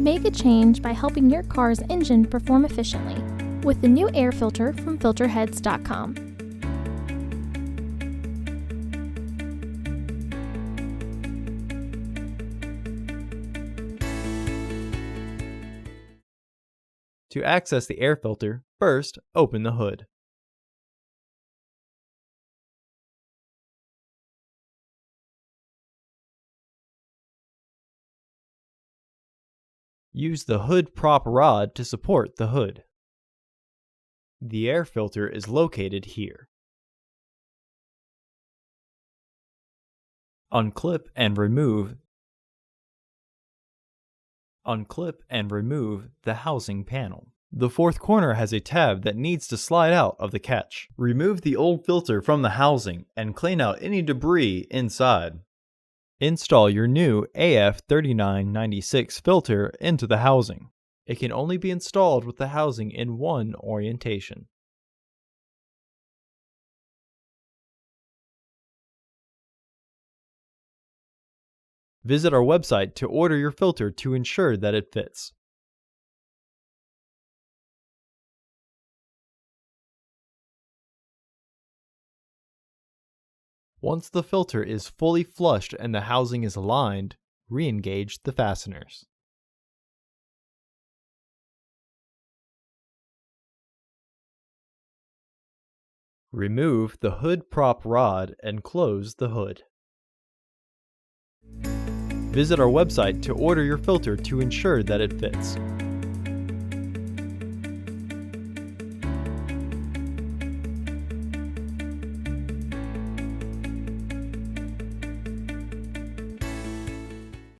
Make a change by helping your car's engine perform efficiently with the new air filter from Filterheads.com. To access the air filter, first open the hood. Use the hood prop rod to support the hood. The air filter is located here. Unclip and remove the housing panel. The fourth corner has a tab that needs to slide out of the catch. Remove the old filter from the housing and clean out any debris inside. Install your new AF3996 filter into the housing. It can only be installed with the housing in one orientation. Visit our website to order your filter to ensure that it fits. Once the filter is fully flushed and the housing is aligned, re-engage the fasteners. Remove the hood prop rod and close the hood. Visit our website to order your filter to ensure that it fits.